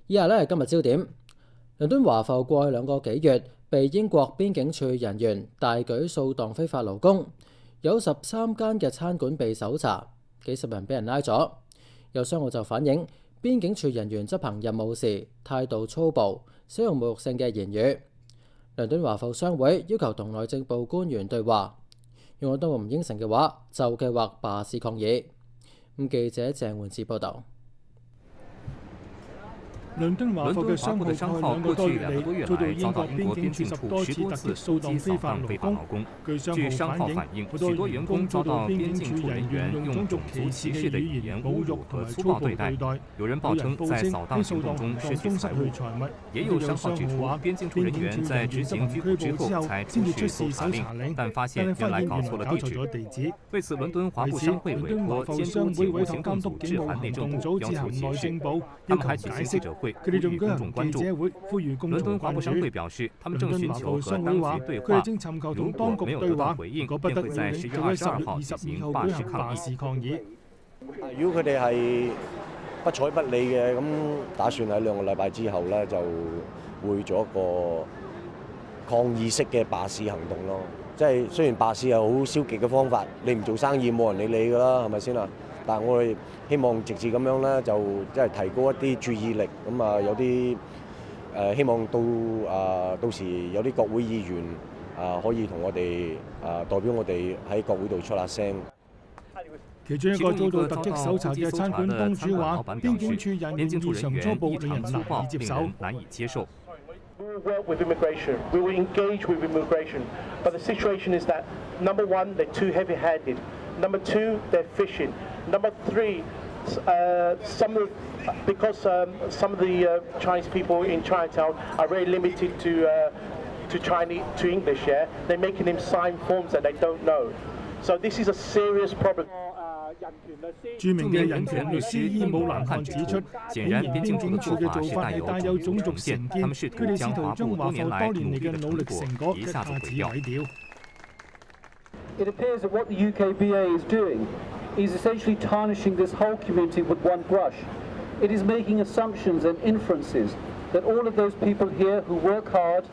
以下呢係今日焦點。倫敦華埠過去2個幾月被英國邊境處人員大舉掃蕩非法勞工，有13間嘅餐館被搜查，幾十人俾人拉咗。有商戶就反映，邊境處人員執行任務時態度粗暴，使用侮辱性嘅言語。倫敦華埠商會要求同內政部官員對話，如果當局唔應承嘅話，就計劃罷市抗議。記者鄭煥志報導。倫敦華埠嘅商號過去2個多月來遭到英國邊境處10多次突擊掃蕩非法勞工。據商號反映，好多員工遭到邊境處人員用種族歧視嘅語言侮辱同埋粗暴對待。有人報稱喺掃蕩行動中失去財物，也有商號指出，邊境處人員在執行拘捕之後才出示搜查令，但發現原來搞錯了地址。為此，倫敦華埠商會委託監督警務行動組致函內政部要求解釋，他們還舉行記者會。佢哋仲舉行記者會，呼籲公眾關注。倫敦華埠商會話，佢哋正尋求同當局對話，如果不得要領，就喺10月22號舉行罷市抗議。如果佢哋係不睬不理嘅，咁打算喺2個禮拜之後咧，就會做一個抗議式嘅罷市行動咯。即係雖然罷市係好消極嘅方法，你唔做生意冇人理你㗎啦，係咪先啊？但係我哋希望直至咁樣咧，就即係提高一啲注意力，咁啊有啲希望到時有啲國會議員可以同我哋代表我哋喺國會度出下聲。其中一個遭到突擊搜查嘅餐館東主話，邊境處人員異常粗暴，令人難以接受。We will work with immigration. We will engage with immigration. But the situation is that, number one, they're too heavy-handed. Number two, they're fishing. Number three, because some of the Chinese people in Chinatown are very limited to English, yeah, they're making them sign forms that they don't know. So this is a serious problem. 著名嘅人權律師伊姆蘭汗指出，顯然邊境處嘅做法係帶有種族成見，佢哋試圖將華埠多年嚟嘅努力成果一下子毀掉。It appears that what the UKBA is doing is essentially tarnishing this whole community with one brush. It is making assumptions and inferences that all of those people here who work hard,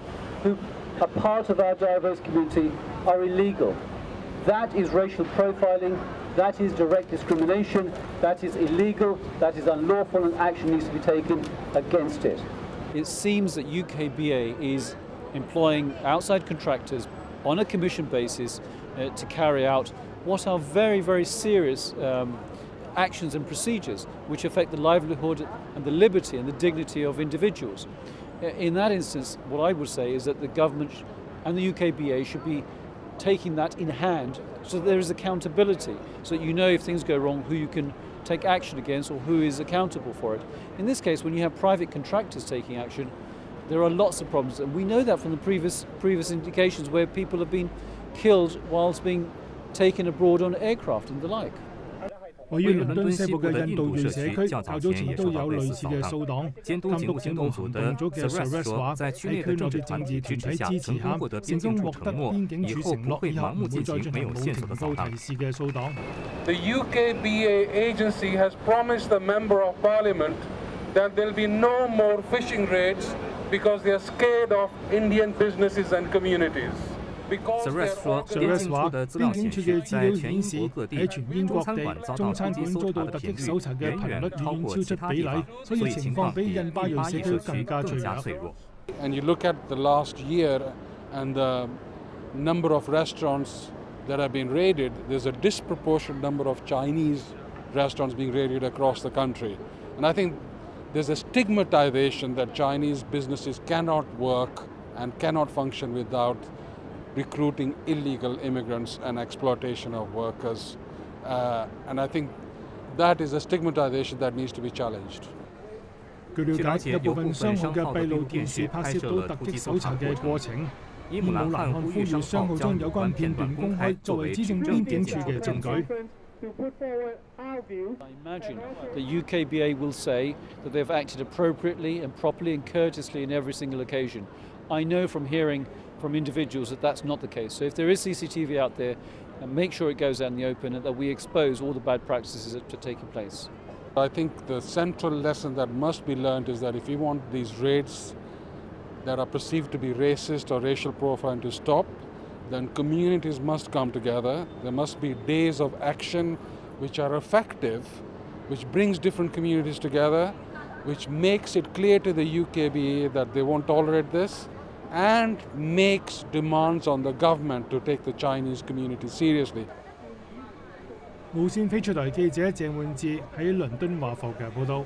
who are part of our diverse community, are illegal. That is racial profiling. That is direct discrimination. That is illegal. That is unlawful, and action needs to be taken against it. It seems that UKBA is employing outside contractors on a commission basis to carry out what are very, very serious actions and procedures which affect the livelihood and the liberty and the dignity of individuals. In that instance, what I would say is that the government and the UKBA should be taking that in hand so that there is accountability, so that you know if things go wrong who you can take action against or who is accountable for it. In this case, when you have private contractors taking action, there are lots of problems, and we know that from the previous indications where people have been killed whilst being taken abroad on aircraft and the like. 位於倫敦西部嘅印度裔社區較早前都有類似嘅掃蕩。監督警務行動組嘅 Suresh 話，喺區內嘅政治團體支持下，成功獲得邊境處承諾以後唔會再進行冇情報提示嘅掃蕩。The UKBA agency has promised the Member of Parliament that there will be no more fishing raids because they are scared of Indian businesses and communities. Suresh 話：邊境處嘅資料顯示，喺全英國地，中餐館遭到突擊搜查嘅頻率遠遠超出比例，所以情況比印巴裔社區更加脆弱。And you look at the last year and the number of restaurants that have been raided, there's a disproportionate number of Chinese restaurants being raided across the country. And I think there's a stigmatization that Chinese businesses cannot work and cannot function without recruiting illegal immigrants and exploitation of workers. And I think that is a stigmatization that needs to be challenged. 據了解，有部分商號嘅閉路電視拍攝到突擊搜查嘅過程。伊姆蘭汗呼籲商號將有關片段公開，作為指證邊境處嘅證據。I imagine the UKBA will say that they've acted appropriately and properly and courteously in every single occasion. I know from hearing from individuals that that's not the case. So if there is CCTV out there, make sure it goes out in the open and that we expose all the bad practices that are taking place. I think the central lesson that must be learned is that if you want these raids that are perceived to be racist or racial profiling to stop, then communities must come together. There must be days of action which are effective, which brings different communities together, which makes it clear to the UKBA that they won't tolerate this, and makes demands on the government to take the Chinese community seriously. 無線飛出台記者鄭煥智喺倫敦華埠嘅報導。